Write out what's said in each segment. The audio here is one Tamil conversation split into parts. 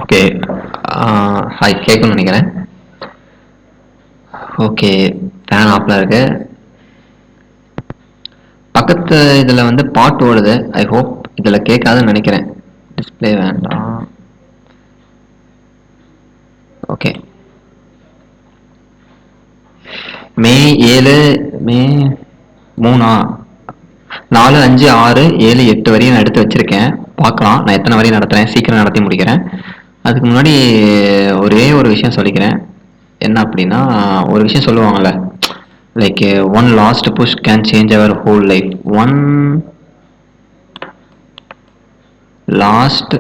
ஓகே. ஹாய், கேட்கும்னு நினைக்கிறேன். ஓகே, ஃபேன் ஆஃப்ல இருக்கு. பக்கத்து இதில் வந்து பாட்டு ஓடுது. ஐ ஹோப் இதில் கேட்காதுன்னு நினைக்கிறேன். டிஸ்பிளே வேண்டாம். ஓகே. மே 7 மே 3 4 5 6 7 8 வரையும் நான் எடுத்து வச்சிருக்கேன். பார்க்கலாம் நான் எத்தனை வரையும் நடத்துகிறேன். சீக்கிரம் நடத்தி முடிக்கிறேன். அதுக்கு முன்னாடி ஒரே ஒரு விஷயம் சொல்லிக்கிறேன். என்ன அப்படின்னா, ஒரு விஷயம் சொல்லுவாங்கல்ல, like one last push can change our whole life. One last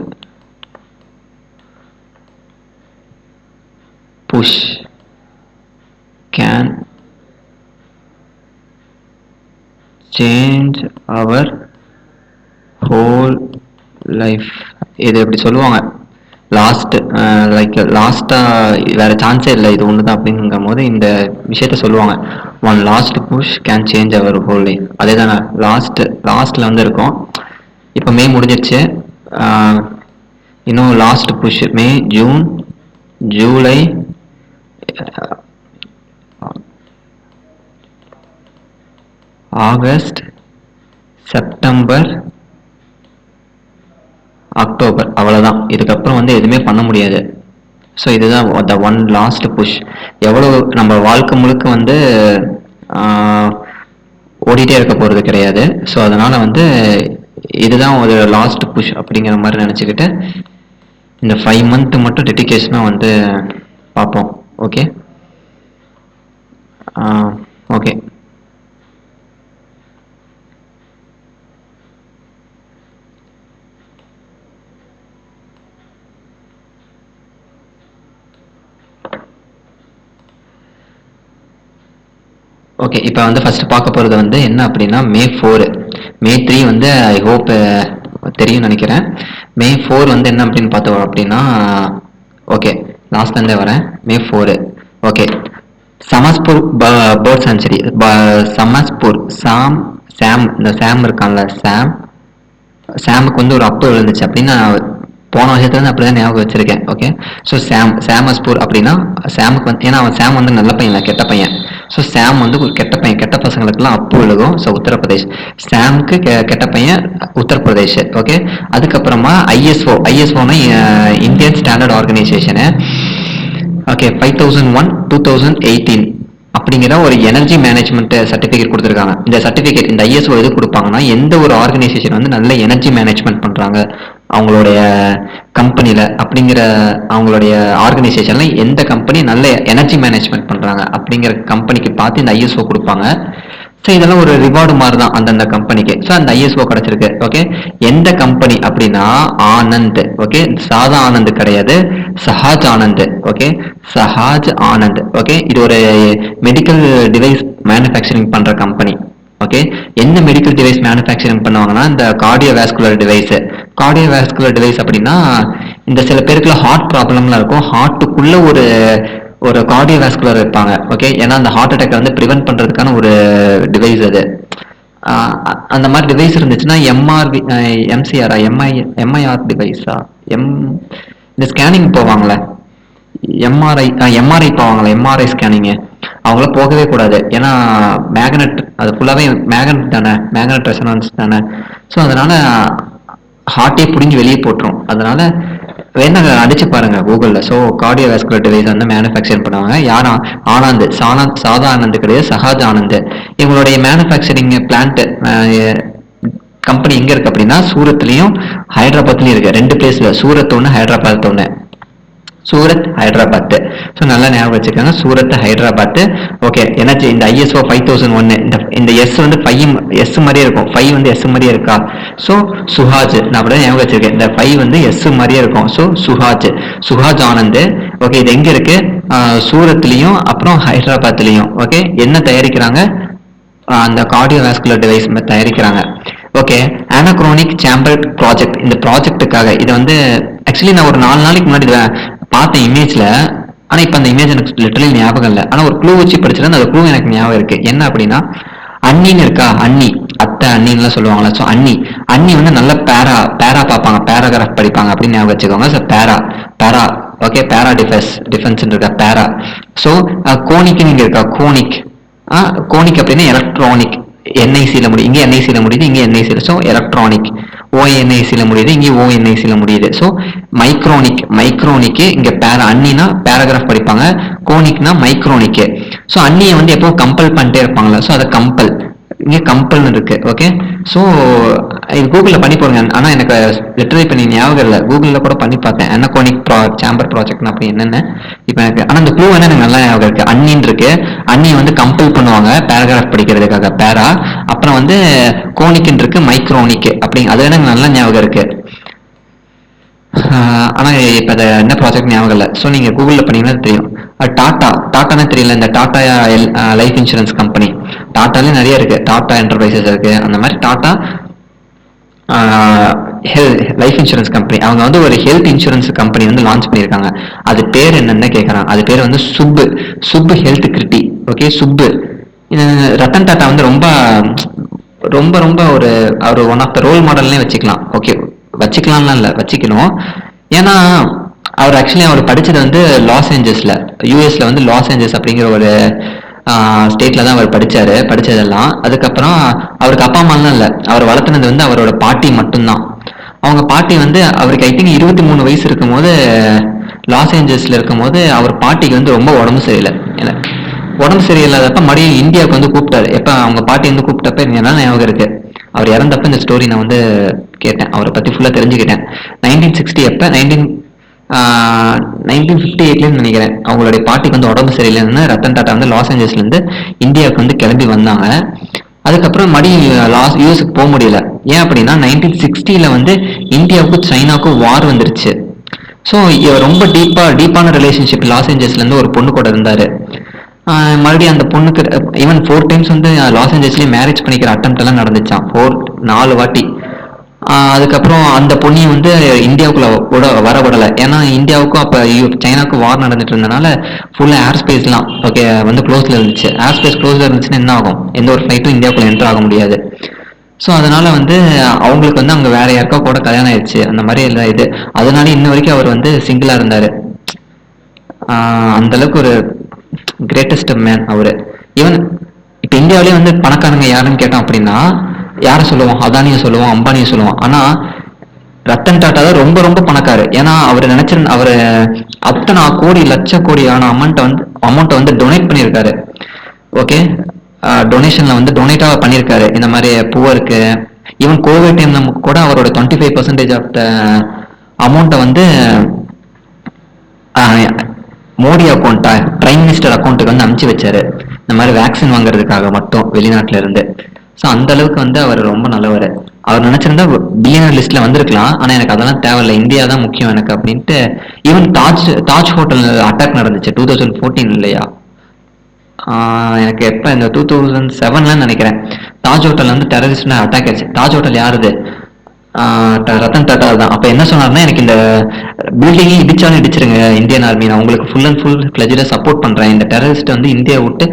push can change our whole life. இது எப்படி சொல்லுவாங்க, லாஸ்ட் லைக் லாஸ்ட்டாக வேறு சான்ஸே இல்லை, இது ஒன்று தான் அப்படிங்கும் போது இந்த விஷயத்த சொல்லுவாங்க. One last push can change our whole life. அதே தானே, லாஸ்ட்டில் வந்து இருக்கும். இப்போ மே முடிஞ்சிருச்சு. இன்னும் last push May, June, July, August, September, October. அவ்வளோதான். இதுக்கப்புறம் வந்து எதுவுமே பண்ண முடியாது. ஸோ இதுதான் த ஒன் லாஸ்ட் புஷ். எவ்வளோ நம்ம வாழ்க்கை முழுக்க வந்து ஓடிட்டே இருக்க போகிறது கிடையாது. ஸோ அதனால் வந்து இதுதான் ஒரு லாஸ்ட் புஷ் அப்படிங்கிற மாதிரி நினச்சிக்கிட்டு இந்த 5 மந்த் மட்டும் டெடிகேஷனாக வந்து பார்ப்போம். Okay okay. ஓகே, இப்போ வந்து ஃபஸ்ட்டு பார்க்க போகிறது வந்து என்ன அப்படின்னா, மே 4. மே 3 வந்து ஐ ஹோப் தெரியும்னு நினைக்கிறேன். மே 4 வந்து என்ன அப்படின்னு பார்த்தோம் அப்படின்னா, ஓகே லாஸ்ட்லேருந்தே வரேன். May 4 okay. Samaspur bird sanctuary. Samaspur சாம் இந்த சாம் இருக்கான்ல, சாமுக்கு வந்து ஒரு அப்பு விழுந்துச்சு அப்படின்னு போன வருஷத்துலேருந்து அப்படி தான் ஞாபகம் வச்சிருக்கேன். ஓகே. ஸோ சாமஸ்பூர் அப்படின்னா சாமுக்கு வந்து, ஏன்னா அவன் சாம் வந்து நல்ல பையன், கெட்ட பையன். ஸோ சாம் வந்து ஒரு கெட்ட பையன். கெட்ட பசங்களுக்குலாம் அப்பு விழுகும். ஸோ உத்தரப்பிரதேஷ். சாமுக்கு கெட்ட பையன் உத்தரப்பிரதேஷ். ஓகே. அதுக்கப்புறமா ஐஎஸ்ஓனா இந்தியன் ஸ்டாண்டர்ட் ஆர்கனைசேஷனு. ஓகே. 5001 2018 அப்படிங்கிற ஒரு எனர்ஜி மேனேஜ்மெண்ட் சர்டிஃபிகேட் கொடுத்துருக்காங்க. இந்த சர்டிஃபிகேட், இந்த ஐஎஸ்ஓ எது கொடுப்பாங்கன்னா, எந்த ஒரு ஆர்கனைசேஷன் வந்து நல்ல எனர்ஜி மேனேஜ்மெண்ட் பண்ணுறாங்க அவங்களுடைய கம்பெனியில் அப்படிங்கிற, அவங்களுடைய ஆர்கனைசேஷனில் எந்த கம்பெனி நல்ல எனர்ஜி மேனேஜ்மெண்ட் பண்ணுறாங்க அப்படிங்கிற கம்பெனிக்கு பார்த்து இந்த ஐஎஸ்ஓ கொடுப்பாங்க. ஸோ இதெல்லாம் ஒரு ரிவார்டு மாதிரி தான் அந்தந்த கம்பெனிக்கு. ஸோ அந்த ஐஎஸ்ஓ கிடச்சிருக்கு. ஓகே. எந்த கம்பெனி அப்படின்னா ஆனந்த். ஓகே. சாதா ஆனந்த் கிடையாது, சஹாஜ் ஆனந்த். ஓகே. சஹாஜ் ஆனந்த். ஓகே. இது ஒரு மெடிக்கல் டிவைஸ் மேனுஃபேக்சரிங் பண்ணுற கம்பெனி. ஓகே. என்ன மெடிக்கல் டிவைஸ் மேனுஃபேக்சரிங் பண்ணுவாங்கன்னா, இந்த கார்டியோவாஸ்குலர் டிவைஸ். கார்டியோவாஸ்குலர் டிவைஸ் அப்படின்னா, இந்த சில பேருக்குள்ள ஹார்ட் ப்ராப்ளம்லாம் இருக்கும். ஹார்ட்டுக்குள்ள ஒரு கார்டியோவாஸ்குலர் இருப்பாங்க. ஓகே. ஏன்னா அந்த ஹார்ட் அட்டாக் வந்து ப்ரிவென்ட் பண்ணுறதுக்கான ஒரு டிவைஸ் அது. அந்த மாதிரி டிவைஸ் இருந்துச்சுன்னா எம்சிஆரா எம்ஐஆர் டிவைஸா இந்த ஸ்கேனிங் போவாங்களே, எம்ஆர்ஐ போவாங்களே, எம்ஆர்ஐ ஸ்கேனிங்கு, அவங்கள போகவே கூடாது. ஏன்னா மேக்னெட், அது ஃபுல்லாகவே மேக்னெட் தானே, மேக்னெட் ரெசனன்ஸ் தானே. ஸோ அதனால ஹார்ட்டே பிடுங்கி வெளியே போட்டுரும். அதனால வேணா அடிச்சு பாருங்க கூகுளில். ஸோ கார்டியோவாஸ்குலர் டிவைஸ் வந்து மேனுஃபேக்சரிங் பண்ணுவாங்க. யாரும் ஆனந்த், சாதா ஆனந்த் கிடையாது, சஹாஜ் ஆனந்த். இவங்களுடைய மேனுஃபேக்சரிங் பிளான்ட் கம்பெனி எங்கே இருக்குது அப்படின்னா, சூரத்லேயும் ஹைதராபாத்லேயும் இருக்குது. 2 பிளேஸில், சூரத் ஒன்று, ஹைதராபாத் ஒன்று. சூரத், ஹைதராபாத். ஸோ நல்லா ஞாபகம் வச்சுக்கோங்க, சூரத், ஹைதராபாத். ஓகே. எனர்ஜி இந்த ஐஎஸ்ஓ 5001, இந்த எஸ் வந்து 5 எஸ் மாதிரியே இருக்கும். 5 வந்து எஸ் மாதிரியே இருக்கா. ஸோ சுஹாஜ், நான் அப்படியே ஞாபகம் வச்சிருக்கேன். இந்த 5 வந்து எஸ் மாதிரியே இருக்கும். ஸோ சுஹாஜ் ஆனந்த். ஓகே. இது எங்கே இருக்கு? சூரத்லேயும் அப்புறம் ஹைதராபாத்லேயும். ஓகே. என்ன தயாரிக்கிறாங்க? அந்த கார்டியோவாஸ்குலர் டிவைஸ் தயாரிக்கிறாங்க. ஓகே. அனக்ரோனிக் சேம்பர் ப்ராஜெக்ட். இந்த ப்ராஜெக்ட்டுக்காக இது வந்து ஆக்சுவலி நான் ஒரு 4 நாளைக்கு முன்னாடி பார்த்தேன் இமேஜில். ஆனால் இப்போ அந்த இமேஜ் எனக்கு லிட்டரலி ஞாபகம் இல்லை. ஆனால் ஒரு க்ளூ வச்சு படிச்சிருந்தேன். அந்த க்ளூ எனக்கு ஞாபகம் இருக்கு. என்ன அப்படின்னா, அண்ணின்னு இருக்கா, அண்ணி, அத்தை அண்ணின்னுலாம் சொல்லுவாங்களா. ஸோ அண்ணி வந்து நல்ல பேரா பார்ப்பாங்க, பேராகிராஃப் படிப்பாங்க அப்படின்னு ஞாபகம் வச்சுக்கோங்க. ஸோ பேரா. ஓகே, பேரா டிஃபென்ஸ் இருக்கா பேரா. ஸோ கோனிக்னு இங்க இருக்கா கோனிக். கோனிக் அப்படின்னா எலக்ட்ரானிக். என்ஐசியில் முடியும், இங்கே என்ஐசியில் முடியுது, இங்கே என்ஐசியில். So electronic. ஓஎன்ஐசியில் முடியுது, இங்கே ஓஎன்ஐசியில் முடியுது. ஸோ மைக்ரோனிக்கு இங்கே அன்னினா பேராகிராஃப் படிப்பாங்க, கோனிக்னா மைக்ரோனிக்கு. ஸோ அன்னியை வந்து எப்போ கம்பல் பண்ணிட்டே இருப்பாங்களா, ஸோ அதை கம்பல் இங்கே கம்பல்னு இருக்கு. ஓகே, ஸோ இது கூகுளில் பண்ணி போடுங்க. ஆனால் எனக்கு லிட்டரலி பண்ணி ஞாபகம் இல்லை, கூகுளில் கூட பண்ணி பார்த்தேன் அனகோனிக் சேம்பர் ப்ராஜெக்ட்னு அப்படி என்னென்ன இப்போ எனக்கு. ஆனால் அந்த க்ளூ வந்து எனக்கு நல்லா ஞாபகம் இருக்கு. அன்னின்னு இருக்கு, அன்னியை வந்து கம்பல் பண்ணுவாங்க பேராகிராஃப் படிக்கிறதுக்காக பேரா. அப்புறம் வந்து கோனிக்னு இருக்கு, மைக்ரோனிக் அப்படி, அது எனக்கு நல்லா ஞாபகம் இருக்கு. ஆனால் இப்போ அதை என்ன ப்ராஜெக்ட் ஞாபகம் இல்லை. ஸோ நீங்கள் கூகுளில் பண்ணீங்கன்னா தெரியும். டாட்டானே தெரியல, இந்த டாட்டா லைஃப் இன்சூரன்ஸ் கம்பெனி. டாட்டாலே நிறைய இருக்கு, டாட்டா என்டர்பிரைசஸ் இருக்கு, அந்த மாதிரி டாட்டா லைஃப் இன்சூரன்ஸ் கம்பெனி. அவங்க வந்து ஒரு ஹெல்த் இன்சூரன்ஸ் கம்பெனி வந்து லான்ச் பண்ணியிருக்காங்க. அது பேர் என்னன்னு கேட்குறாங்க. அது பேர் வந்து சுப்பு ஹெல்த் கிரிட்டி. ஓகே, சுப்பு. ரத்தன் டாட்டா வந்து ரொம்ப ரொம்ப ரொம்ப ஒரு அவர் ஒன் ஆஃப் த ரோல் மாடல்னே வச்சுக்கலாம். ஓகே, வச்சுக்கலாம்லாம் இல்லை, வச்சுக்கணும். ஏன்னா அவர் ஆக்சுவலி அவர் படித்தது வந்து லாஸ் ஏஞ்சல்ஸில், யூஎஸ்ல வந்து லாஸ் ஏஞ்சல்ஸ் அப்படிங்கிற ஒரு ஸ்டேட்ல தான் அவர் படித்ததெல்லாம். அதுக்கப்புறம் அவருக்கு அப்பா அம்மாலாம் இல்லை, அவர் வளர்த்துனது வந்து அவரோட பாட்டி மட்டும்தான். அவங்க பாட்டி வந்து அவருக்கு ஐ திங்க் 23 வயசு இருக்கும் போது லாஸ் ஏஞ்சல்ஸ்ல இருக்கும் போது அவர் பாட்டிக்கு வந்து ரொம்ப உடம்பு சரியில்லாதப்ப மறுபடியும் இந்தியாவுக்கு வந்து கூப்பிட்டாரு. எப்போ அவங்க பாட்டி வந்து கூப்பிட்டப்ப என்னால் ஞாபகம் இருக்கு. அவர் இறந்தப்ப இந்த ஸ்டோரி நான் வந்து கேட்டேன், அவரை பற்றி ஃபுல்லாக தெரிஞ்சுக்கிட்டேன். 1960 எப்போ 1958 நினைக்கிறேன், அவங்களுடைய பாட்டிக்கு வந்து உடம்பு சரியில்லைன்னு ரத்தன் டாட்டா வந்து லாஸ் ஏஞ்சல்ஸ்லேருந்து இந்தியாவுக்கு வந்து கிளம்பி வந்தாங்க. அதுக்கப்புறம் யூஎஸ்க்கு போக முடியல. ஏன் அப்படின்னா 1960 வந்து இந்தியாவுக்கும் சைனாவுக்கும் வார் வந்துருச்சு. ஸோ ரொம்ப டீப்பான ரிலேஷன்ஷிப் லாஸ் ஏஞ்சல்ஸ்லேருந்து ஒரு பொண்ணு கூட இருந்தார். மறுபடியும் அந்த பொண்ணுக்கு ஈவன் 4 டைம்ஸ் வந்து லாஸ் ஏஞ்சல்ஸ்லேயே மேரேஜ் பண்ணிக்கிற அட்டெம்ப்ட் எல்லாம் நடந்துச்சான், 4 வாட்டி. அதுக்கப்புறம் அந்த பொண்ணியை வந்து இந்தியாவுக்குள்ள வர விடலை. ஏன்னா இந்தியாவுக்கும் அப்போ சைனாவுக்கும் வார் நடந்துட்டு இருந்தனால ஃபுல்லாக ஏர் ஸ்பேஸ்லாம் ஓகே வந்து க்ளோஸில் இருந்துச்சு. ஏர் ஸ்பேஸ் க்ளோஸில் இருந்துச்சுன்னா என்ன ஆகும், எந்த ஒரு ஃப்ளைட்டும் இந்தியாவுக்குள்ள என்டர் ஆக முடியாது. ஸோ அதனால வந்து அவங்களுக்கு வந்து அங்கே வேற யாருக்கா கூட கல்யாணம் ஆயிடுச்சு, அந்த மாதிரி இல்லை இது. அதனால இன்ன வரைக்கும் அவர் வந்து சிங்கிளாக இருந்தார். அந்த அளவுக்கு ஒரு கிரேட்டஸ்ட் மேன் அவரு. ஈவன் இப்போ இந்தியாவிலேயே வந்து பணக்காரங்க யாருன்னு கேட்டோம் அப்படின்னா யாரை சொல்லுவோம், அதானியை சொல்லுவோம், அம்பானியை சொல்லுவோம். ஆனா ரத்தன் டாட்டா தான் ரொம்ப ரொம்ப பணக்காரு. ஏன்னா அவர் அவர் அத்தனை லட்ச கோடியான அமௌண்ட்டை வந்து டொனேட் பண்ணியிருக்காரு. ஓகே, டொனேஷன்ல வந்து டொனேட்டாக பண்ணியிருக்காரு இந்த மாதிரி புவருக்கு. ஈவன் கோவிட் டைம்ல கூட அவரோட 25% ஆஃப் த அமௌண்ட்டை வந்து மோடி அக்கௌண்ட்டா பிரைம் மினிஸ்டர் அக்கௌண்ட்டுக்கு வந்து அனுப்பிச்சு வச்சாரு, இந்த மாதிரி வேக்சின் வாங்குறதுக்காக மட்டும் வெளிநாட்டுல இருந்து. ஸோ அந்த அளவுக்கு வந்து அவர் ரொம்ப நல்லவர். அவர் நினைச்சிருந்தா பில்லியனர் லிஸ்ட்ல வந்திருக்கலாம், ஆனா எனக்கு அதெல்லாம் தேவையில்லை, இந்தியா தான் முக்கியம் எனக்கு அப்படின்ட்டு. ஈவன் தாஜ் ஹோட்டல் அட்டாக் நடந்துச்சு 2014 இல்லையா, எனக்கு எப்ப இந்த 2007 நினைக்கிறேன். தாஜ் ஹோட்டல் வந்து டெரரிஸ்ட் அட்டாக் ஆச்சு. தாஜ் ஹோட்டல் யாருது, ரத்தன் டாட்டா தான். அப்ப என்ன சொன்னார்னா, எனக்கு இந்த பில்டிங்கை இடிச்சாலும் இடிச்சிருங்க இந்தியன் ஆர்மி, நான் உங்களுக்கு ஃபுல் அண்ட் ஃபுல் ஃபிளெஜ்டா சப்போர்ட் பண்றேன். இந்த டெரரிஸ்ட் வந்து இந்தியா விட்டு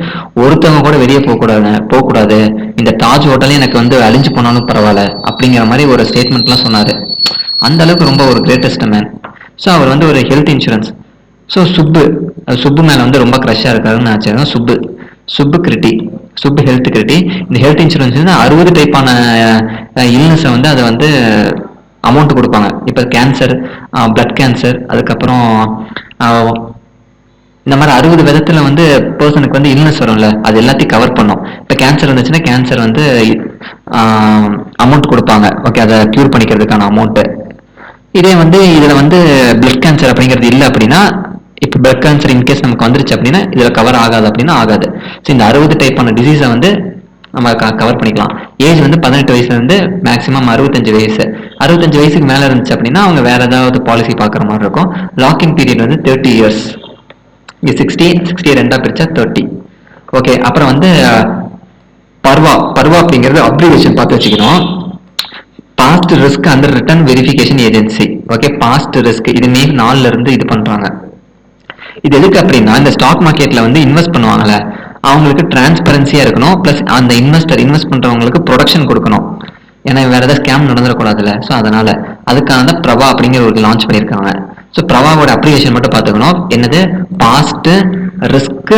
ஒருத்தவங்க கூட வெளியே போகக்கூடாது, இந்த தாஜ் ஹோட்டலே எனக்கு வந்து அழிஞ்சு போனாலும் பரவாயில்ல அப்படிங்கிற மாதிரி ஒரு ஸ்டேட்மெண்ட்லாம் சொன்னாரு. அந்த அளவுக்கு ரொம்ப ஒரு கிரேட்டஸ்ட் மேன். ஸோ அவர் வந்து ஒரு ஹெல்த் இன்சூரன்ஸ். ஸோ சுப்பு மேல வந்து ரொம்ப க்ரஷ்ஷா இருக்காருன்னு நினைச்சேன். Subbu health gritty. இந்த ஹெல்த் இன்சூரன்ஸ் வந்து 60 டைப்பான இல்னஸை வந்து அதை வந்து அமௌண்ட் கொடுப்பாங்க. இப்போ கேன்சர், பிளட் கேன்சர், அதுக்கப்புறம் இந்த மாதிரி 60 விதத்துல வந்து பர்சனுக்கு வந்து இல்னஸ் வரும்ல, அது எல்லாத்தையும் கவர் பண்ணும். இப்போ கேன்சர் இருந்துச்சுன்னா கேன்சர் வந்து அமௌண்ட் கொடுப்பாங்க. ஓகே, அதை கியூர் பண்ணிக்கிறதுக்கான அமௌண்ட். இதே வந்து இதுல வந்து பிளட் கேன்சர் அப்படிங்கிறது இல்லை அப்படின்னா, இப்போ பிளட் கேன்சர் இன்கேஸ் நமக்கு வந்துருச்சு அப்படின்னா இதில் கவர் ஆகாது அப்படின்னா ஆகாது. ஸோ இந்த 60 டைப்பான டிசீஸை வந்து நம்ம கவர் பண்ணிக்கலாம். ஏஜ் வந்து 18 வயசுல இருந்து மேக்ஸிமம் 65 வயசு. 65 வயசுக்கு மேலே இருந்துச்சு அப்படின்னா அவங்க வேற ஏதாவது பாலிசி பார்க்குற மாதிரி இருக்கும். லாக்கிங் பீரியட் வந்து 30 இயர்ஸ். இங்கே 60 ரெண்டா பிரிச்சா 30. ஓகே, அப்புறம் வந்து பர்வா அப்படிங்கிறது அப்ரிவேஷன் பார்த்து வச்சுக்கணும். Past risk under return verification agency. Okay, past risk இது மே 4 இருந்து இது பண்றாங்க. இது எதுக்கு அப்படின்னா, இந்த ஸ்டாக் மார்க்கெட்ல வந்து இன்வெஸ்ட் பண்ணுவாங்கல்ல, அவங்களுக்கு டிரான்ஸ்பரன்சியா இருக்கணும். பிளஸ் அந்த இன்வெஸ்ட் பண்றவங்களுக்கு ப்ரொடக்ஷன் கொடுக்கணும். ஏன்னா வேற ஏதாவது ஸ்கேம் நடந்துடக்கூடாதுல்ல. ஸோ அதனால அதுக்கான பிரபா அப்படிங்கிற ஒரு லான்ச் பண்ணியிருக்காங்க. ஸோ ப்ரவாவோட அப்ளிகேஷன் மட்டும் பார்த்துக்கணும். என்னது பாஸ்ட் ரிஸ்க்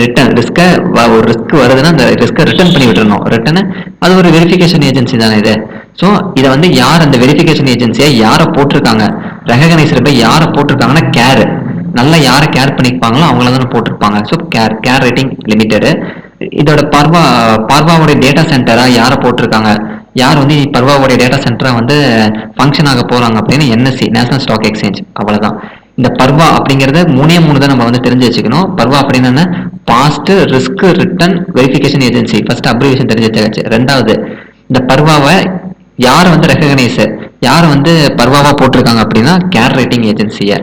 ரிட்டர்ன் ரிஸ்க்கை ஒரு ரிஸ்க் வருதுன்னா அந்த ரிஸ்க்கை ரிட்டர்ன் பண்ணி விட்டுறணும். ரிட்டர்னு அது ஒரு வெரிஃபிகேஷன் ஏஜென்சி தானே இது. ஸோ இதை வந்து யார் அந்த வெரிஃபிகேஷன் ஏஜென்சியை யாரை போட்டிருக்காங்க, ரெகனைசர் போய் யாரை போட்டிருக்காங்கன்னா கேர், நல்லா யாரை கேர் பண்ணிப்பாங்களோ அவங்கள தானே போட்டிருப்பாங்க. So care rating limited. இதோட பார்வாவுடைய டேட்டா சென்டரா யாரை போட்டிருக்காங்க, யார் வந்து பர்வாவுடைய டேட்டா சென்டரா வந்து ஃபங்க்ஷன் ஆக போறாங்க அப்படின்னு என்எஸ்சி நேஷனல் ஸ்டாக் எக்ஸ்சேஞ்ச். அவ்வளவுதான். இந்த பர்வா அப்படிங்கறத மூணே தான் நம்ம வந்து தெரிஞ்சு வச்சுக்கணும். பர்வா அப்படின்னு என்ன, past risk return verification agency. First abbreviation தெரிஞ்சு வச்சாச்சு. ரெண்டாவது, இந்த பர்வாவை யார் வந்து ரெகனைஸ், யார் வந்து பர்வாவா போட்டிருக்காங்க அப்படின்னா கேர் ரேட்டிங் ஏஜென்சியை.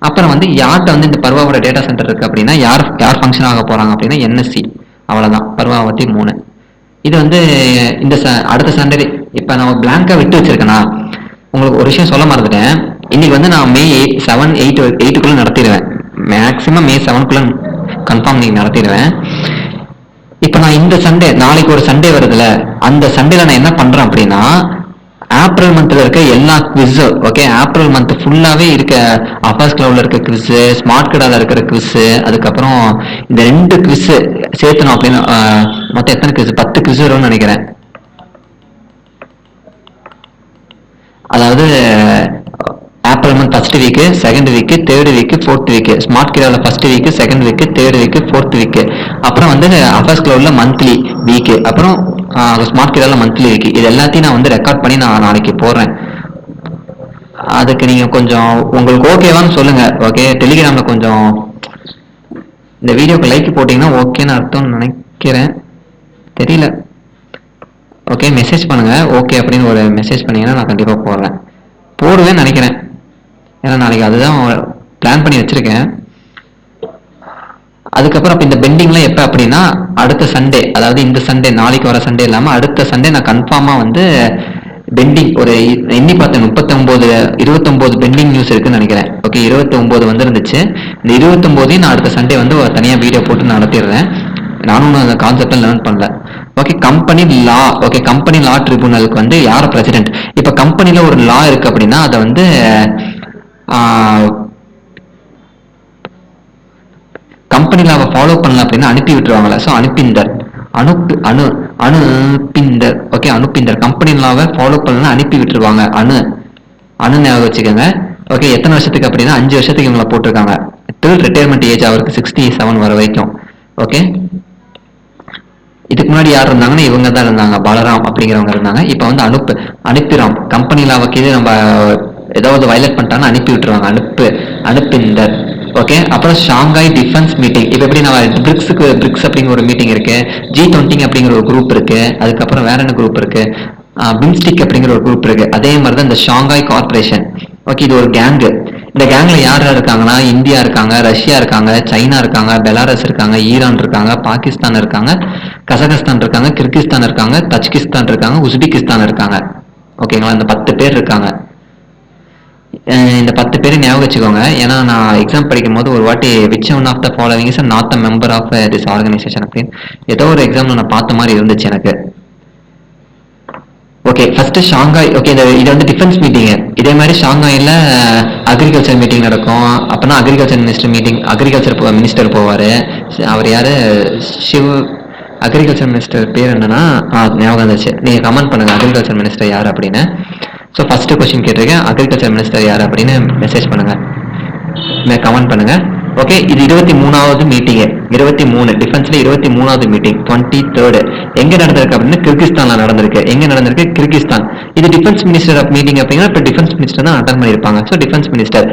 அப்புறம் வந்து யார்கிட்ட வந்து இந்த பர்வாவோட டேட்டா சென்டர் இருக்கு அப்படின்னா யார் ஃபங்க்ஷன் ஆக போறாங்க அப்படின்னா என்எஸ்சி. அவ்வளவுதான் பர்வாவத்தி 3. இது வந்து இந்த அடுத்த சண்டே இப்ப நான் பிளாங்கா விட்டு வச்சிருக்கேனா, உங்களுக்கு ஒரு விஷயம் சொல்ல மறந்துட்டேன். இன்னைக்கு வந்து நான் மே 7, 8 நடத்திடுவேன். மேக்சிமம் மே 7 கன்ஃபார்ம் நீங்க நடத்திடுவேன். இப்ப நான் இந்த சண்டே, நாளைக்கு ஒரு சண்டே வருதுல, அந்த சண்டேல நான் என்ன பண்றேன் அப்படின்னா ஏப்ரல் மந்த்ல இருக்க எல்லா குவிஸ், ஓகே, ஏப்ரல் மந்த் ஃபுல்லாவே இருக்க அஃபர்ஸ் கிளவுட்ல இருக்க குவிஸ், ஸ்மார்ட் கடால இருக்கிற குவிஸ், அதுக்கப்புறம் இந்த 2 குவிஸ் சேர்த்தணும் அப்படின்னு மொத்தம் எத்தனை குவிஸ், 10 குவிஸ் வரும்னு நினைக்கிறேன். அதாவது April month first week, second week, third week, fourth week, smart கிரால first week, second week, third week, fourth week, அப்புறம் வந்து அஃபர்ஸ் கிளவுட்ல மந்த்லி வீக், அப்புறம் ஸ்மார்ட் கிரால மந்த்லி வீக். இது எல்லாத்தையும் நான் வந்து ரெக்கார்ட் பண்ணி நான் நாளைக்கு போடுறேன். அதுக்கு நீங்க கொஞ்சம் உங்களுக்கு ஓகேவான்னு சொல்லுங்க. ஓகே, டெலிகிராம்ல கொஞ்சம் இந்த வீடியோக்கு லைக் போட்டீங்கன்னா ஓகேன்னு அர்த்தம்னு நினைக்கிறேன், தெரியல. ஓகே, மெசேஜ் பண்ணுங்க. ஓகே அப்படின்னு ஒரு மெசேஜ் பண்ணீங்கன்னா நான் கண்டிப்பா போடுவேன்னு நினைக்கிறேன். ஏன்னா நாளைக்கு அதுதான் பிளான் பண்ணி வச்சிருக்கேன். அதுக்கப்புறம் இந்த பெண்டிங்லாம் எப்போ அப்படின்னா அடுத்த சண்டே, அதாவது இந்த சண்டே நாளைக்கு வர சண்டே இல்லாமல் அடுத்த சண்டே நான் கன்ஃபார்மா வந்து பெண்டிங் ஒரு எண்ணி பார்த்தேன், 29 பெண்டிங் நியூஸ் இருக்குன்னு நினைக்கிறேன். ஓகே, 29 வந்து இருந்துச்சு. இந்த 29 நான் அடுத்த சண்டே வந்து தனியாக வீடியோ போட்டு நடத்திடுறேன். நானும் அந்த கான்செப்டை லேர்ன் பண்ணல. Okay, company law. Okay, company law ட்ரிபியூனலுக்கு வந்து யார் பிரசிடென்ட், இப்போ கம்பெனில ஒரு லா இருக்கு அப்படின்னா அதை வந்து கம்பெனி லாவை ஃபாலோ பண்ணல அப்படின்னா அனுப்பி விட்டுருவாங்களா. ஸோ அனுப்பிந்தர் அனுப்பிந்தர். ஓகே, அனுப்பிந்தர் கம்பெனி லாவை ஃபாலோ பண்ணலாம் அனுப்பி விட்டுருவாங்க. அணு ஞாபகம் வச்சுக்கோங்க. ஓகே, எத்தனை வருஷத்துக்கு அப்படின்னா 5 வருஷத்துக்கு இவங்களை போட்டிருக்காங்க. டில் ரிட்டையர்மெண்ட் ஏஜ் அவருக்கு 67 வர வரைக்கும். ஓகே, இதுக்கு முன்னாடி யார் இருந்தாங்கன்னா இவங்க தான் இருந்தாங்க, பாலராம் அப்படிங்கிறவங்க இருந்தாங்க. இப்போ வந்து அனுப்பிராம் கம்பெனி லாவை கீழே நம்ம ஏதாவது வயலேட் பண்ணிட்டாங்கன்னா அனுப்பி விட்டுருவாங்க. அனுப்பிந்தர். ஓகே, அப்புறம் ஷாங்காய் டிஃபென்ஸ் மீட்டிங். இப்போ எப்படி நான் பிரிக்ஸ் அப்படிங்கிற ஒரு மீட்டிங் இருக்கு, G20 அப்படிங்கிற ஒரு குரூப் இருக்கு, அதுக்கப்புறம் வேற என்ன குரூப் இருக்கு, பிம்ஸ்டிக் அப்படிங்கிற ஒரு குரூப் இருக்கு. அதே மாதிரி தான் இந்த ஷாங்காய் கார்பரேஷன். ஓகே, இது ஒரு கேங்கு. இந்த கேங்ல யார் யார் இருக்காங்கன்னா இந்தியா இருக்காங்க, ரஷ்யா இருக்காங்க, சைனா இருக்காங்க, பெலாரஸ் இருக்காங்க, ஈரான் இருக்காங்க, பாகிஸ்தான் இருக்காங்க, கசகஸ்தான் இருக்காங்க, கிர்கிஸ்தான் இருக்காங்க, தஜ்கிஸ்தான் இருக்காங்க, உஸ்பெகிஸ்தான் இருக்காங்க. ஓகேங்களா, இந்த 10 பேர் இருக்காங்க. இந்த 10 பேரை ஞாபகம் வச்சுக்கோங்க. ஏன்னா நான் எக்ஸாம் படிக்கும் போது ஒரு வாட்டி which one of the following is not the member of this organisation அப்படின்னு ஏதோ ஒரு எக்ஸாம்ல நான் பார்த்த மாதிரி இருந்துச்சு எனக்கு. Okay, first Shanghai. ஓகே, இது வந்து டிஃபென்ஸ் மீட்டிங். இதே மாதிரி ஷாங்காயில் அக்ரிகல்ச்சர் மீட்டிங் நடக்கும். அப்போனா அக்ரிகல்ச்சர் மினிஸ்டர் போவார். அவர் யாரு, அக்ரிகல்ச்சர் மினிஸ்டர் பேர் என்னன்னா ஞாபகம் இருந்துச்சு. நீங்கள் கமெண்ட் பண்ணுங்க அக்ரிகல்ச்சர் மினிஸ்டர் யார் அப்படின்னு. ஸோ ஃபர்ஸ்ட் கொஸ்டின் கேட்டிருக்கேன், அக்ரிகல்ச்சர் மினிஸ்டர் யார் அப்படின்னு மெசேஜ் பண்ணுங்க, கமெண்ட் பண்ணுங்க. ஓகே, இது 23வது மீட்டிங். 23 டிஃபென்ஸ்ல 23வது மீட்டிங் 23rd எங்க நடந்திருக்கு அப்படின்னா கிர்கிஸ்தான்ல நடந்திருக்கு. எங்க நடந்திருக்கு, கிர்கிஸ்தான். இது டிஃபென்ஸ் மினிஸ்டர் ஆஃப் மீட்டிங் அப்படின்னா இப்போ டிஃபென்ஸ் மினிஸ்டர் தான் அட்டன் பண்ணியிருப்பாங்க. So defence minister.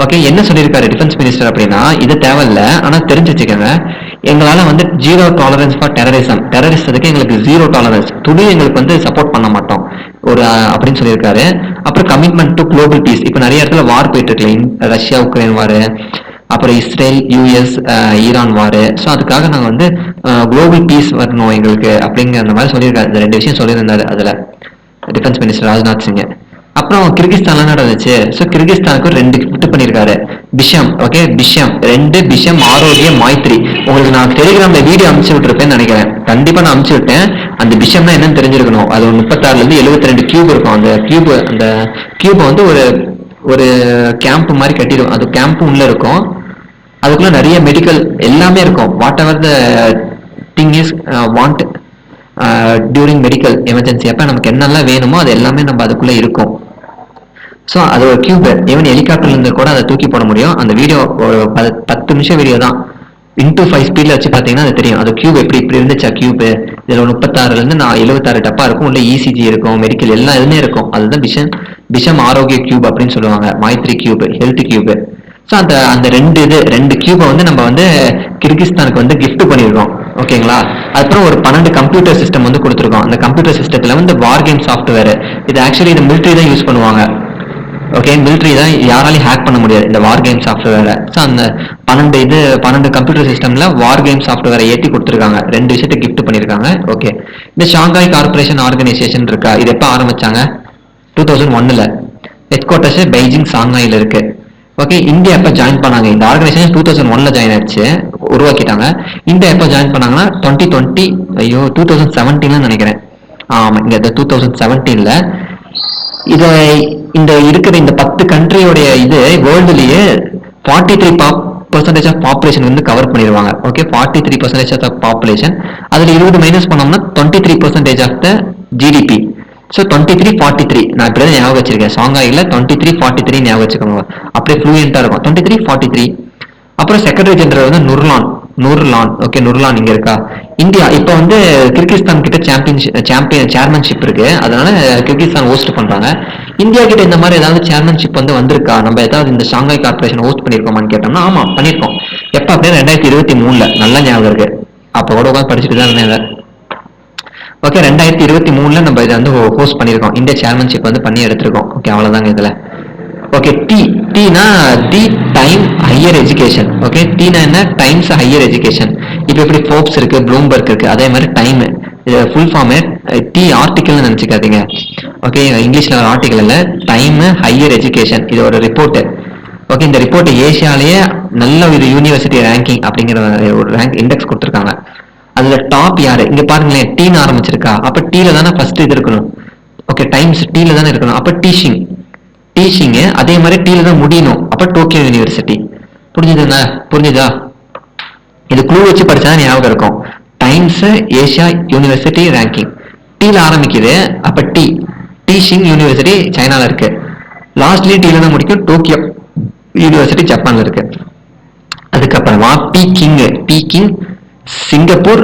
ஓகே, என்ன சொல்லியிருக்காரு டிஃபென்ஸ் மினிஸ்டர் அப்படின்னா இது தேவையில்ல, ஆனா தெரிஞ்சு வச்சுக்கோங்க, எங்களால வந்து 0 டாலரன்ஸ் ஃபார் டெரரிசத்துக்கு எங்களுக்கு 0 டாலரன்ஸ், துணி எங்களுக்கு வந்து சப்போர்ட் பண்ண மாட்டோம் ஒரு அப்படின்னு சொல்லியிருக்காரு. அப்புறம் கமிட்மெண்ட் டு குளோபல் பீஸ். இப்போ நிறைய இடத்துல வார் போயிட்டு இருக்குல்ல, ரஷ்யா உக்ரைன் வார், அப்புறம் இஸ்ரேல் யூஎஸ் ஈரான் வார். ஸோ அதுக்காக நாங்கள் வந்து குளோபல் பீஸ் வரணும் எங்களுக்கு அப்படிங்கிற அந்த மாதிரி சொல்லியிருக்காரு. இந்த 2 விஷயம் சொல்லியிருந்தாரு அதில் டிஃபென்ஸ் மினிஸ்டர் ராஜ்நாத் சிங். அப்புறம் கிர்கிஸ்தான்ல நடந்துச்சு. ஸோ கிர்கிஸ்தானுக்கு 2 கிஃப்ட் பண்ணியிருக்காரு. பிஷம். ஓகே, பிஷம் 2 பிஷம் ஆரோக்கிய மாய்த்ரி. உங்களுக்கு நான் டெலிகிராம்ல வீடியோ அனுப்பிச்சு விட்டுருப்பேன்னு நினைக்கிறேன். கண்டிப்பா நான் அனுப்பிச்சு விட்டேன். அந்த பிஷம்னா என்னன்னு தெரிஞ்சிருக்கணும். அது ஒரு 36ல இருந்து 72 கியூப் இருக்கும். அந்த கியூப் வந்து ஒரு ஒரு கேம்ப் மாதிரி கட்டிடுவோம். அது கேம்ப் உள்ள இருக்கும். அதுக்குள்ள நிறைய மெடிக்கல் எல்லாமே இருக்கும். What ever the thing is want during medical emergency அப்ப நமக்கு என்னெல்லாம் வேணுமோ அது எல்லாமே நம்ம அதுக்குள்ள இருக்கும். ஸோ அது ஒரு கியூப். ஈவன் ஹெலிகாப்டர்ல இருந்து கூட அதை தூக்கி போட முடியும். அந்த வீடியோ ஒரு 10 நிமிஷம் வீடியோ தான். இன்டூ 5 ஸ்பீட்ல வச்சு பாத்தீங்கன்னா அது தெரியும். அது கியூப் இப்படி இருந்துச்சா கியூப். இதுல 36ல இருந்து 76 டப்பா இருக்கும். உள்ள இசிஜி இருக்கும், மெடிக்கல் எல்லாம் எதுவுமே இருக்கும். அதுதான் விஷம் ஆரோக்கிய கியூப் அப்படின்னு சொல்லுவாங்க. Maitri cube, health cube. So அந்த அந்த ரெண்டு கியூபை வந்து நம்ம வந்து கிர்கிஸ்தானுக்கு வந்து கிஃப்ட் பண்ணியிருக்கோம். ஓகேங்களா. அதுக்கப்புறம் ஒரு 12 கம்ப்யூட்டர் சிஸ்டம் வந்து கொடுத்துருக்கோம். அந்த கம்ப்யூட்டர் சிஸ்டத்துல வந்து வார் கேம் சாஃப்ட்வேர். இது ஆக்சுவலி இது மிலிட்ரி தான் யூஸ் பண்ணுவாங்க. ஓகே, மிலிட்ரி தான் யாராலையும் ஹேக் பண்ண முடியாது இந்த வார் கேம் சாஃப்ட்வேரை. ஸோ அந்த 12 கம்ப்யூட்டர் சிஸ்டம்ல வார் கேம் சாஃப்ட்வேரை ஏற்றி கொடுத்துருக்காங்க. 2 விஷயத்தை கிஃப்ட் பண்ணியிருக்காங்க. ஓகே, இந்த ஷாங்காய் கார்பரேஷன் ஆர்கனைசேஷன் இருக்கா, இது எப்போ ஆரம்பிச்சாங்க? 2001ல். ஹெட் குவார்ட்டர்ஸ் பெய்ஜிங் ஷாங்காயில் இருக்கு. ஓகே, இந்தியா எப்போ ஜாயின் பண்ணாங்க? இந்த ஆர்கனைசேஷன் 2001ல் ஜாயின் ஆயிடுச்சு, உருவாக்கிட்டாங்க. இந்தியா எப்போ ஜாயின் பண்ணாங்கன்னா 2017 நினைக்கிறேன். ஆமா, இங்க 2017ல். இத இந்த இருக்கிற இந்த 10 கண்ட்ரியோடைய இது வேர்ல்டுலயே 43% ஆஃப் பாப்புலேஷன் வந்து கவர் பண்ணிடுவாங்க. Okay, 43% of population. அதுல 20 மைனஸ் பண்ணோம்னா 23% ஆஃப் த ஜிடிபி. ஸோ 23-43 நான் இப்படிதான் ஞாபகம் வச்சிருக்கேன். ஷாங்காயில 23-43 ஞாபகம் வச்சுக்கோங்க, அப்படியே ஃப்ளூயண்டா இருக்கும். 23-43. அப்புறம் செக்ரட்டரி ஜெனரல் வந்து நூர்லான். ஓகே, நூர்லான் இங்க இருக்கா. இந்தியா இப்ப வந்து கிர்கிஸ்தான் கிட்ட சேர்மன்ஷிப் இருக்கு. அதனால கிர்கிஸ்தான் ஹோஸ்ட் பண்றாங்க. இந்தியா கிட்ட இந்த மாதிரி ஏதாவது சேர்மன்ஷிப் வந்து வந்திருக்கா? நம்ம ஏதாவது இந்த ஷாங்காய் கார்பரேஷன் ஹோஸ்ட் பண்ணிருக்கோமான்னு கேட்டோம்னா ஆமா பண்ணிருக்கோம். எப்ப அப்படின்னா 2023ல். நல்லா ஞாபகம் இருக்கு, அப்ப கூட உட்காந்து படிச்சுட்டு தான் இருந்தேன். ஓகே, 2023ல் நம்ம இதை வந்து ஹோஸ்ட் பண்ணிருக்கோம். இந்தியா சேர்மன்ஷிப் வந்து பண்ணி எடுத்திருக்கோம். ஓகே, அவ்வளவுதாங்க இதுல. ஓகே, டீனா the Time Higher Education. Okay, டீனா என்ன? Times Higher Education. இப்போ எப்படி ஃபோர்ப்ஸ் இருக்கு, ப்ளூம்பர்க் இருக்கு, அதே மாதிரி டைம். இது ஃபுல் ஃபார்ம் டி ஆர்டிக்கல்னு நினைச்சுக்காதீங்க. ஓகே, இங்கிலீஷ்ல ஒரு ஆர்டிக்கல் இல்ல, டைம் ஹையர் எஜுகேஷன். இது ஒரு ரிப்போர்ட். ஓகே, இந்த ரிப்போர்ட் ஏசியாலேயே நல்ல ஒரு யூனிவர்சிட்டி ரேங்கிங் அப்படிங்கிற ஒரு ரேங்க் இண்டெக்ஸ் கொடுத்துருக்காங்க. அதுல டாப் யாரு இங்க பாருங்களேன். டீன்னு ஆரம்பிச்சிருக்கா, அப்ப டீல தானே ஃபர்ஸ்ட் இது இருக்கணும். ஓகே, டைம்ஸ் டீல தானே இருக்கணும். அப்ப டீச்சிங் அதே மாதிரி டீல தான் முடியணும். அப்ப டோக்கியோ யூனிவர்சிட்டி. புரிஞ்சுதா? இது க்ளூ வச்சு படிச்சா ஞாபகம் இருக்கும். டைம்ஸ் ஏசியா யூனிவர்சிட்டி ரேங்கிங் டீல ஆரம்பிக்குது. அப்ப டீச்சிங் யூனிவர்சிட்டி சைனால இருக்கு. லாஸ்ட்லயே டீல தான் முடிக்கும். டோக்கியோ யூனிவர்சிட்டி ஜப்பான்ல இருக்கு. அதுக்கப்புறமா பீக்கிங் சிங்கப்பூர்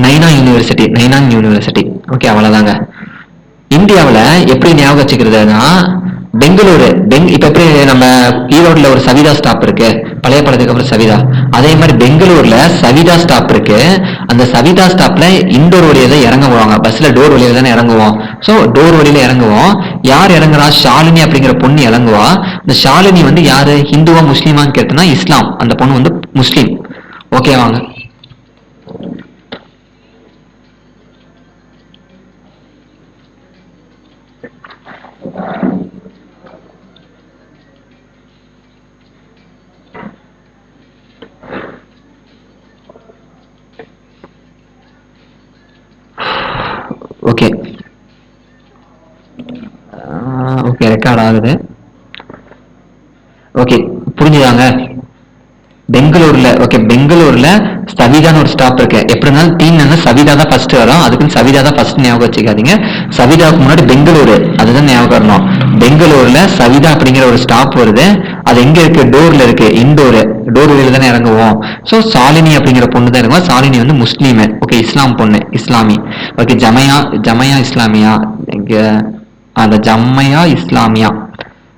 நைனாங் யூனிவர்சிட்டி. ஓகே, அவ்வளவுதாங்க. இந்தியாவில் எப்படி ஞாபகம் வச்சுக்கிறதுனா பெங்களூரு. இப்ப எப்படி நம்ம ஈரோடுல ஒரு சவிதா ஸ்டாப் இருக்கு, பழைய படத்துக்கு அப்புறம் சவிதா, அதே மாதிரி பெங்களூர்ல சவிதா ஸ்டாப் இருக்கு. அந்த சவிதா ஸ்டாப்ல இன்டோர் வழியில தான் இறங்குவாங்க. பஸ்ல டோர் வழியில தானே இறங்குவோம். ஸோ டோர் வழியில இறங்குவோம். யார் இறங்குறா? ஷாலினி அப்படிங்கிற பொண்ணு இறங்குவா. இந்த ஷாலினி வந்து யாரு, ஹிந்துவா முஸ்லீமான்னு கேட்டோம்னா இஸ்லாம். அந்த பொண்ணு வந்து முஸ்லீம். ஓகே வாங்க. ஓகே ஓகே, ரெக்கார்ட் ஆகுது. ஓகே, புரிஞ்சுதாங்க? பெங்களூர்ல சவிதான்னு ஒரு ஸ்டாப் இருக்கு. எப்படி இருந்தாலும் டீம்னா சவிதா தான் ஃபர்ஸ்ட் வரும். அதுக்குன்னு சவிதா தான் ஃபர்ஸ்ட் ஞாபகம் வச்சுக்காதீங்க. சவிதாவுக்கு முன்னாடி பெங்களூரு, அதுதான் ஞாபகம் வரணும். பெங்களூர்ல சவிதா அப்படிங்கிற ஒரு ஸ்டாப் வருது. அது எங்க இருக்கு? டோர்ல இருக்கு. டோர் வழியில தானே இறங்குவோம். ஸோ சாலினி அப்படிங்கிற பொண்ணு தான் இறங்குவோம். சாலினி வந்து முஸ்லீம். ஓகே, இஸ்லாம் பொண்ணு, இஸ்லாமி. ஓகே, ஜமையா இஸ்லாமியா, அந்த ஜம்மையா இஸ்லாமியா.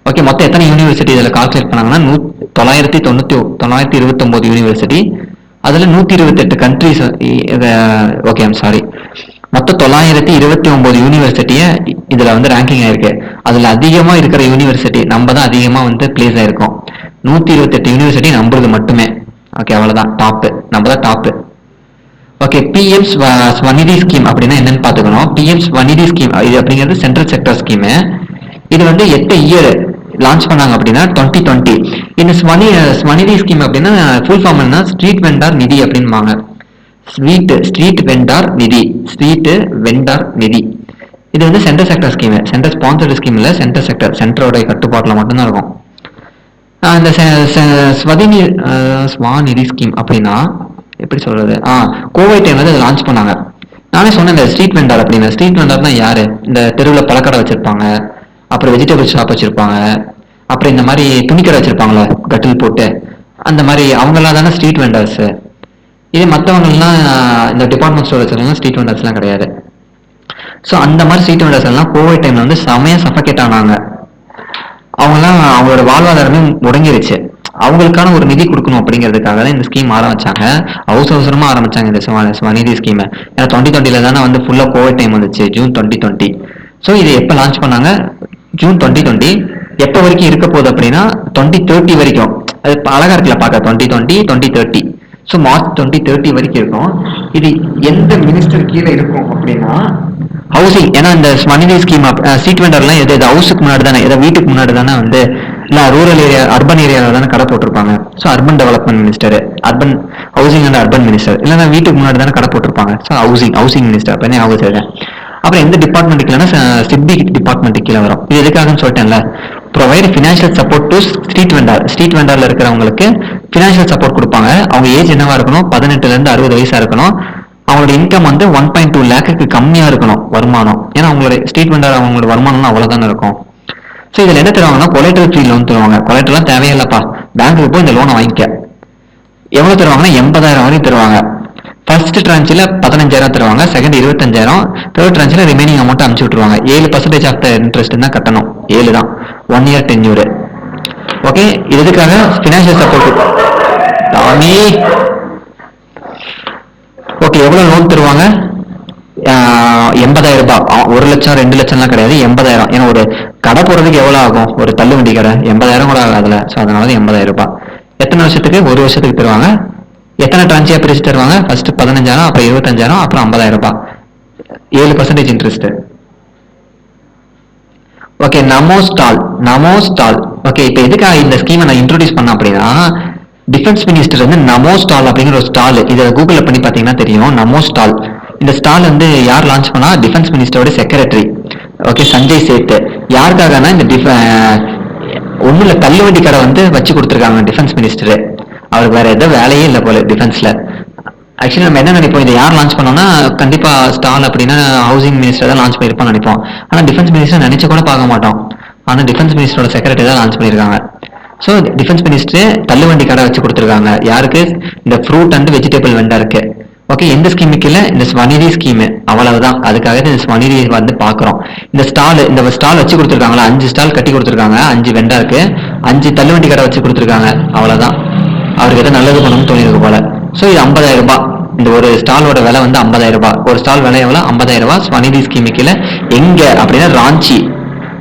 ஓகே, மொத்தம் எத்தனை யூனிவர்சிட்டி இதில் கால்குலேட் பண்ணாங்கன்னா 929 யூனிவர்சிட்டி. அதுல 128 கண்ட்ரிஸ். ஓகே, ஐம் சாரி, மொத்தம் 929 யூனிவர்சிட்டியை இதுல வந்து ரேங்கிங் ஆயிருக்கு. அதுல அதிகமா இருக்கிற யூனிவர்சிட்டி நம்ம தான் அதிகமா வந்து பிளேஸ் ஆயிருக்கோம். 128 யூனிவர்சிட்டி நம்புறது மட்டுமே. ஓகே, அவ்வளவுதான் டாப், நம்ம தான் top. Okay, PM Svanidhi scheme அப்படின்னா என்னன்னு பாத்துக்கணும். பிஎம் ஸ்வநிதி ஸ்கீம் இது அப்படிங்கிறது சென்ட்ரல் செக்டர் ஸ்கீம். இது வந்து 8 இயர் லான்ச் பண்ணாங்க அப்படின்னா 2020. இந்த ஸ்வநிதி ஸ்கீம் அப்படின்னா ஃபுல் ஃபார்ம் என்ன? ஸ்ட்ரீட் வெண்டார் நிதி அப்படின்பாங்க. ஸ்ட்ரீட் வெண்டார் நிதி. இது வந்து centre sector scheme, centre sponsored scheme இல்ல, சென்டர் செக்டர், சென்டரோட கட்டுப்பாட்டுல மட்டும்தான் இருக்கும். இந்த ஸ்வாநிதி ஸ்கீம் அப்படின்னா எப்படி சொல்றது, கோவிட் டைம்ல வந்து லான்ச் பண்ணாங்க. நானே சொன்னேன் இந்த ஸ்ட்ரீட் வெண்டார் அப்படின்னு. ஸ்ட்ரீட் வெண்டார்னா யாரு, இந்த தெருவில் பழக்கடை வச்சிருப்பாங்க, அப்புறம் வெஜிடபிள் ஷாப் வச்சிருப்பாங்க, அப்புறம் இந்த மாதிரி துணிக்கடை வச்சிருப்பாங்களே கட்டில் போட்டு, அந்த மாதிரி அவங்கெல்லாம் தானே ஸ்ட்ரீட் வெண்டர்ஸ். இதே மற்றவங்கலாம் இந்த டிபார்ட்மெண்ட் ஸ்டோர் வச்சிருக்காங்க, ஸ்ட்ரீட் வெண்டர்ஸ்லாம் கிடையாது. ஸோ அந்த மாதிரி ஸ்ட்ரீட் வெண்டர்ஸ் எல்லாம் கோவிட் டைம்ல வந்து செமையா சஃபகேட் ஆனாங்க. அவங்கெல்லாம் அவங்களோட வாழ்வாதாரமே முடங்கிருச்சு. அவங்களுக்கான ஒரு நிதி கொடுக்கணும் அப்படிங்கிறதுக்காக தான் இந்த ஸ்கீம் ஆரம்பிச்சாங்க. அவசரமா ஆரம்பிச்சாங்க இந்த ஸ்வநிதி ஸ்கீம். ஏன்னா 2020 தானே வந்து ஃபுல்லா கோவிட் டைம் வந்துச்சு, ஜூன் 2020. ஸோ இதை எப்போ லான்ச் பண்ணாங்க, ஜூன் 2020. எப்போ வரைக்கும் இருக்க போகுது அப்படின்னா 2030 வரைக்கும். அது அழகா இருக்குல்ல பார்க்க, 2020 2030. ஸோ மார்ச் 2030 வரைக்கும் இருக்கும். இது எந்த மினிஸ்டர் கீழே இருக்கும் அப்படின்னா ஹவுசிங். ஏன்னா இந்த ஸ்வநிதி ஸ்கீம் ஸ்ட்ரீட் வெண்டர்லாம் எது ஹவுஸுக்கு முன்னாடி தானே, ஏதாவது வீட்டுக்கு முன்னாடி தானே வந்து, இல்லை ரூரல் ஏரியா அர்பன் ஏரியாவில் தானே கடை போட்டிருப்பாங்க. So urban development minister, urban housing and urban minister, இல்லைன்னா வீட்டுக்கு முன்னாடி தானே கடை போட்டிருப்பாங்க. ஸோ ஹவுசிங் மினிஸ்டர் அப்போ ஞாபகம் வச்சிருக்கேன். அப்புறம் எந்த டிபார்ட்மெண்ட் கீழே, சிட்டி டிபார்ட்மெண்ட் கீழே வரும். இது எதுக்காகன்னு சொல்லிட்டேன்ல, provide financial support to street vendor. Street வெண்டார்ல இருக்கிறவங்களுக்கு ஃபினான்ஷியல் சப்போர்ட் கொடுப்பாங்க. அவங்க ஏஜ் என்னவா இருக்கணும், 18 to 60 வயசா இருக்கணும். அவங்களோட இன்கம் வந்து 1.2 lakhக்கு கம்மியா இருக்கணும் வருமானம். ஏன்னா அவங்களோட ஸ்ட்ரீட் வெண்டார் அவங்களோட வருமானம் அவ்வளவுதானே இருக்கும். ஸோ இதுல என்ன தருவாங்கன்னா கொலேட்டரல் ஃப்ரீ லோன் தருவாங்க. கொலேட்டர்லாம் தேவையில்லப்பா, பேங்க்கு போய் இந்த லோனை வாங்கிக்க. எவ்வளவு தருவாங்கன்னா 80,000 வரைக்கும் தருவாங்க. ஃபர்ஸ்ட் டிரான்ச்சில் 15,000 தருவாங்க, செகண்ட் 25,000, தேர்ட் டிரான்ச்சில் ரிமைனிங் அமௌண்ட் அனுப்பிச்சு விட்டுருவாங்க. 7% ஆஃப் த இன்ட்ரெஸ்ட் தான் கட்டணும். 7 தான், 1 year tenure. ஓகே, இதுக்காக ஃபினான்ஷியல் சப்போர்ட். ஓகே, எவ்வளவு லோன் தருவாங்க, 80,000 ரூபாய். 1 லட்சம் 2 லட்சம்லாம் கிடையாது, 80,000. ஏன்னா ஒரு கடை போறதுக்கு எவ்வளவு ஆகும், ஒரு தள்ளுவண்டி கடை 80,000 கூட ஆகாதுல. ஸோ அதனால 80,000 ரூபாய். எத்தனை வருஷத்துக்கு, 1 வருஷத்துக்கு தருவாங்க. எத்தனை டிரான்ச்சியா பிரிச்சு தருவாங்க, ஃபர்ஸ்ட் 15,000, அப்புறம் 25,000, அப்புறம் 50,000 ரூபாய். 7% இன்ட்ரெஸ்ட். ஓகே, நமோ ஸ்டால். ஓகே, இப்போ எதுக்காக இந்த ஸ்கீமை நான் இன்ட்ரோடியூஸ் பண்ண அப்படின்னா, டிஃபென்ஸ் மினிஸ்டர் வந்து நமோ ஸ்டால் அப்படிங்கிற ஒரு ஸ்டால், இதை கூகுளில் பண்ணி பார்த்தீங்கன்னா தெரியும். நமோ ஸ்டால், இந்த ஸ்டால் வந்து யார் லான்ச் பண்ணா, டிஃபென்ஸ் மினிஸ்டரோட செக்ரட்டரி, ஓகே, சஞ்சய் சேத். யாருக்காகனா இந்த ஒண்ணுல தள்ளுவண்டி கடை வந்து வச்சு கொடுத்துருக்காங்க டிஃபென்ஸ் மினிஸ்டர். அவருக்கு வேற எதாவது வேலையே இல்லை போல டிஃபென்ஸ்ல. ஆக்சுவலி நம்ம என்ன நினைப்போம், இதை யார் லான்ச் பண்ணோம்னா கண்டிப்பா ஸ்டால் அப்படின்னா ஹவுசிங் மினிஸ்டர் தான் லான்ச் பண்ணிருப்பான்னு நினைப்போம். ஆனா டிஃபென்ஸ் மினிஸ்டர் நினைச்சு கூட பார்க்க மாட்டோம். ஆனா டிஃபென்ஸ் மினிஸ்டரோட செக்ரட்டரி தான் லான்ச் பண்ணிருக்காங்க. ஸோ டிஃபென்ஸ் மினிஸ்டர் தள்ளுவண்டி கடை வச்சு கொடுத்துருக்காங்க. யாருக்கு, இந்த ஃப்ரூட் அண்ட் வெஜிடபிள் வெண்டருக்கு. ஓகே, எந்த ஸ்கீமுக்கு இல்லை, இந்த ஸ்வநிதி ஸ்கீம். அவ்வளவுதான், அதுக்காக இந்த ஸ்வநிதி வந்து பாக்குறோம். இந்த ஸ்டால் வச்சு கொடுத்துருக்காங்களா, 5 ஸ்டால் கட்டி கொடுத்துருக்காங்க, 5 வெண்டாருக்கு, 5 தள்ளுவண்டி கடை வச்சு கொடுத்துருக்காங்க. அவ்வளவுதான், அவருக்கு எதாவது நல்லது பண்ணணும்னு தோணிருக்கு போல. ஸோ இது 50,000 ரூபாய். இந்த ஒரு ஸ்டாலோட விலை வந்து 50,000 ரூபாய். ஒரு ஸ்டால் விலை எவ்வளவு, 50,000 ரூபாய். ஸ்வநிதி ஸ்கீமுக்கு கீழே எங்க அப்படின்னா ராஞ்சி,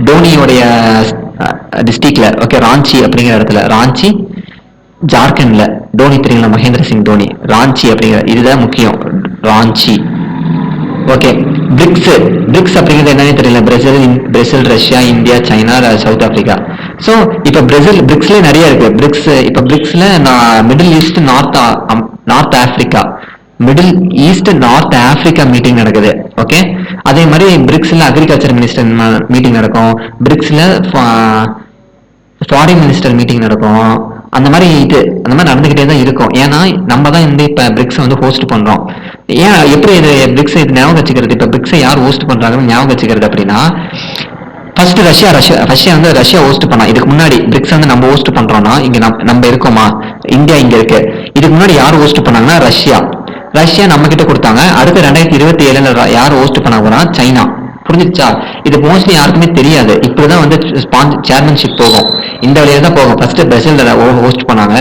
டோனியோடைய டிஸ்ட்ரிக்ட்ல. ஓகே, ராஞ்சி அப்படிங்கிற இடத்துல, ராஞ்சி ஜார்க்கண்ட்ல. டோனி தெரியுங்களா, மகேந்திர சிங் டோனி. ராஞ்சி அப்படிங்கிற, இதுதான் முக்கியம், ராஞ்சி. ஓகே, பிரிக்ஸ் அப்படிங்கிறது என்னன்னு தெரியல. Brazil, Russia, India, China, South Africa. So இப்போ பிரிக்ஸ்ல நிறைய இருக்கு. இப்போ பிரிக்ஸ்ல Middle East, North Africa, Middle East North Africa meeting நடக்குது. ஓகே, அதே மாதிரி பிரிக்ஸ்ல அக்ரிகல்ச்சர் மினிஸ்டர் மீட்டிங் நடக்கும், பிரிக்ஸ்ல ஃபாரின் மினிஸ்டர் மீட்டிங் நடக்கும். அந்த மாதிரி நடந்துகிட்டே தான் இருக்கும். ஏன்னா நம்ம தான் இந்த இப்ப பிரிக்ஸ் வந்து ஹோஸ்ட் பண்றோம். ஏன் எப்படி இது பிரிக்ஸ் இது ஞாபகம் வச்சுக்கிறது, இப்ப பிரிக்ஸை யார் ஹோஸ்ட் பண்றாங்கன்னு ஞாபகம் வச்சுக்கிறது அப்படின்னா, ஃபர்ஸ்ட் ரஷ்யா வந்து ரஷ்யா ஹோஸ்ட் பண்ணா. இதுக்கு முன்னாடி பிரிக்ஸ் வந்து நம்ம ஹோஸ்ட் பண்றோம்னா, இங்க நம்ம இருக்கோமா, இந்தியா இங்க இருக்கு. இதுக்கு முன்னாடி யார் ஹோஸ்ட் பண்ணாங்கன்னா ரஷ்யா நம்ம கிட்ட கொடுத்தாங்க. அடுத்து 2027 யார் ஹோஸ்ட் பண்ண போறா, சைனா. புரிஞ்சிச்சா? இது மோஸ்ட்லி யாருக்குமே தெரியாது. இப்படிதான் வந்து சேர்மன்ஷிப் போகும், இந்த வழியில தான் போகும். ஃபர்ஸ்ட் பிரேசில் ஹோஸ்ட் பண்ணாங்க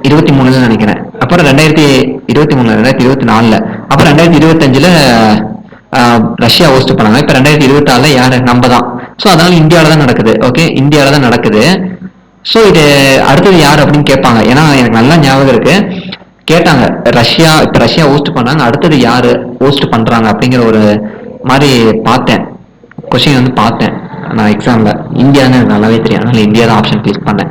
2023 நினைக்கிறேன். அப்புறம் 2023 2024, அப்புறம் 2025 ரஷ்யா ஹோஸ்ட் பண்ணாங்க. இப்ப 2026 யாரு, நம்ம தான். ஸோ அதனால இந்தியாவில தான் நடக்குது. ஓகே, இந்தியாவில தான் நடக்குது. ஸோ இது அடுத்தது யார் அப்படின்னு கேட்பாங்க. ஏன்னா எனக்கு நல்லா ஞாபகம் இருக்கு, கேட்டாங்க. இப்ப ரஷ்யா ஹோஸ்ட் பண்ணாங்க, அடுத்தது யாரு ஹோஸ்ட் பண்றாங்க அப்படிங்கிற ஒரு மாதிரி பார்த்தேன், கொஸ்டின் வந்து பார்த்தேன் நான் எக்ஸாம்ல. இந்தியான்னு நல்லாவே தெரியும், அதனால இந்தியா தான் ஆப்ஷன் கிளிக் பண்ணேன்.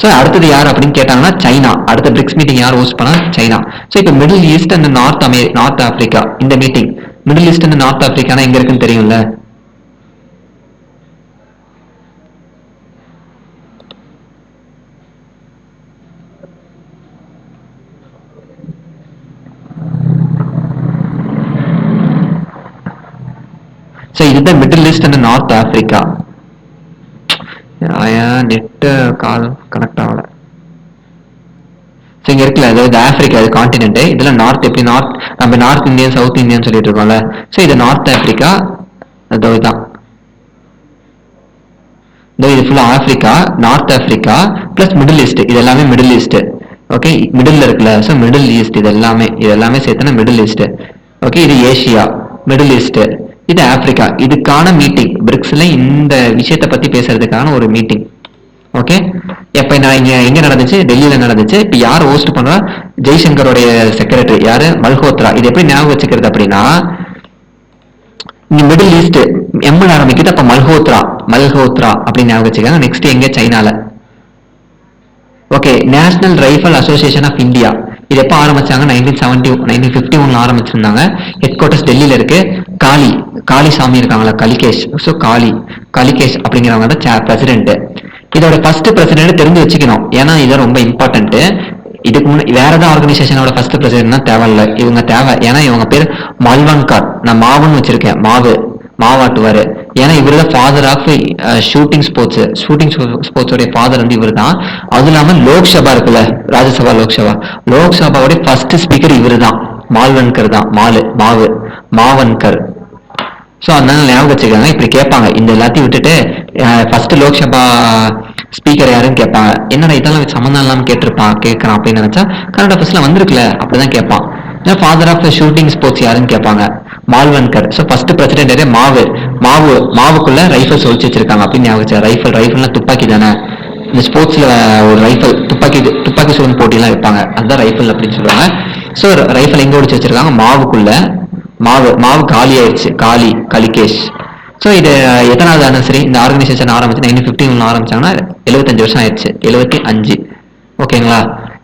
ஸோ அடுத்தது யார் அப்படின்னு கேட்டாங்கன்னா சைனா. அடுத்த பிரிக்ஸ் மீட்டிங் யார் ஹோஸ்ட் பண்ணா, சைனா. ஸோ இப்போ Middle East and North Africa இந்த meeting, Middle East and North ஆப்பிரிக்கானா எங்க இருக்குன்னு தெரியும்ல? ஸோ இதுதான் Middle East and North Africa. Net call connect ஆகல. ஸோ இங்க இருக்குல்ல, அதாவது ஆப்பிரிக்கா அது கான்டினென்ட். இதுல நார்த் எப்படி நார்த் நம்ம நார்த் இந்தியன் சவுத் இந்தியன் சொல்லிட்டு இருக்கோம்ல. ஸோ இது நார்த் ஆப்பிரிக்கா. அதோ இதான் இது ஃபுல்லா Africa, north Africa plus middle east. இது எல்லாமே மிடில் ஈஸ்ட். ஓகே, மிடில் இருக்குல்ல, ஸோ மிடில் ஈஸ்ட். இது எல்லாமே சேர்த்தனா மிடில் ஈஸ்ட். ஓகே, இது ஏசியா, மிடில் ஈஸ்ட், இது ஆப்பிரிக்கா. இதுக்கான மீட்டிங் பிரிக்ஸ்ல இந்த விஷயத்தை பத்தி பேசுறதுக்கான ஒரு மீட்டிங். ஓகே, எப்ப நான் எங்க நடந்துச்சு? டெல்லியில நடந்துச்சு. இப்ப யார் ஹோஸ்ட் பண்றா? ஜெய்சங்கருடைய செக்ரட்டரி யாரு? மல்ஹோத்ரா. இது எப்படி ஞாபகம் வச்சுக்கிறது அப்படின்னா, இங்க மிடில் ஈஸ்ட் எம்ல ஆரம்பிக்குது, அப்ப மல்ஹோத்ரா அப்படின்னு ஞாபகம் வச்சுக்காங்க. நெக்ஸ்ட் எங்க? சைனால. Okay, national rifle association of India. இது எப்போ ஆரம்பிச்சாங்க? 1951 ஆரம்பிச்சிருந்தாங்க. ஹெட் குவார்டர்ஸ் டெல்லியில இருக்கு. காளி சாமி இருக்காங்களா, கலிகேஷ். ஸோ கலிகேஷ் அப்படிங்கிறவங்க தான் பிரசிடென்ட். இதோட ஃபர்ஸ்ட் பிரசிடென்ட் தெரிஞ்சு வச்சுக்கணும், ஏன்னா இது ரொம்ப இம்பார்ட்டன்ட். இதுக்கு முன்னாடி வேற ஏதாவது ஆர்கனைசேஷனோட ஃபர்ஸ்ட் பிரசிடென்ட்னா தேவையில்ல, இவங்க தேவை. ஏன்னா இவங்க பேர் மல்வன்கர். நான் மாவுன்னு வச்சிருக்கேன், மாவாட்டுவாரு. ஏன்னா இவர் தான் ஃபாதர் ஆஃப் ஷூட்டிங் ஸ்போர்ட்ஸோடைய ஃபாதர் வந்து இவர் தான். அதுவும் இல்லாம லோக்சபா இருக்குல்ல, ராஜ்யசபா லோக்சபாவுடைய ஃபர்ஸ்ட் ஸ்பீக்கர் இவரு தான். மால்வன்கர் தான். மாவன்கர். ஸோ அதனால ஞாபகம் வச்சுக்கோங்க. இப்படி கேட்பாங்க, இந்த எல்லாத்தையும் விட்டுட்டு ஃபர்ஸ்ட் லோக்சபா ஸ்பீக்கர் யாருன்னு கேட்பாங்க. என்னடா இதெல்லாம் சம்மந்தம் இல்லாமல் கேட்கறான் அப்படின்னு நினைச்சா, கரண்ட் அஃபேர்ஸ்ல வந்திருக்குல்ல, அப்படிதான் கேட்பான். ஃபாதர் ஆஃப் ஷூட்டிங் ஸ்போர்ட்ஸ் யாருன்னு கேட்பாங்க. மால்வன்கர். ஸோ ஃபர்ஸ்ட் பிரசிடென்ட் மாவுக்குள்ள ரைஃபிள்ஸ் ஒழிச்சு வச்சிருக்காங்க அப்படின்னு ஞாபகம். ரைஃபிள்னா துப்பாக்கி தானே. இந்த ஸ்போர்ட்ஸ்ல ஒரு ரைஃபிள் துப்பாக்கி சுடும் போட்டியெல்லாம் வைப்பாங்க, அதுதான் ரைஃபிள் அப்படின்னு சொல்லுவாங்க. ஸோ ரைஃபிள் எங்க ஒழிச்சு வச்சிருக்காங்க? மாவுக்குள்ள. மாவு காலி ஆயிடுச்சு. கலிகேஷ். ஸோ இது எத்தனாவது ஆனிவர்சரி? இந்த ஆர்கனைசேஷன் ஆரம்பிச்சு 1951 ஆரம்பிச்சாங்கன்னா 75 வருஷம் ஆயிடுச்சு. 75. ஓகேங்களா?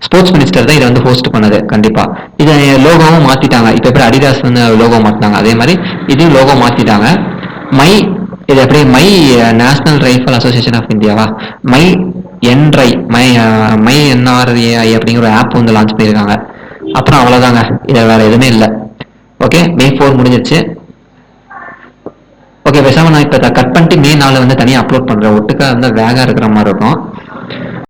ஸ்போர்ட்ஸ் மினிஸ்டர் தான் இதை வந்து ஹோஸ்ட் பண்ணது. கண்டிப்பா இதை லோகோவும் மாத்திட்டாங்க. இப்ப எப்படி அடிடாஸ் வந்து லோகோ மாத்தினாங்க, அதே மாதிரி இது லோகோ மாத்திட்டாங்க. இது எப்படி நேஷனல் ரைஃபிள் அசோசியேஷன் ஆஃப் இந்தியாவா? மை என்ஆர்ஏஐ அப்படிங்கிற ஒரு ஆப் வந்து லான்ச் பண்ணியிருக்காங்க. அப்புறம் அவ்வளவுதாங்க, இது வேற எதுவுமே இல்லை. ஓகே, மே 4 முடிஞ்சிருச்சு. ஓகே, பேசாம நான் இப்ப கட் பண்ணிட்டு மே 4 வந்து தனியா அப்லோட் பண்றேன். ஒட்டுக்கா வந்து வேகா இருக்கிற மாதிரி இருக்கும்.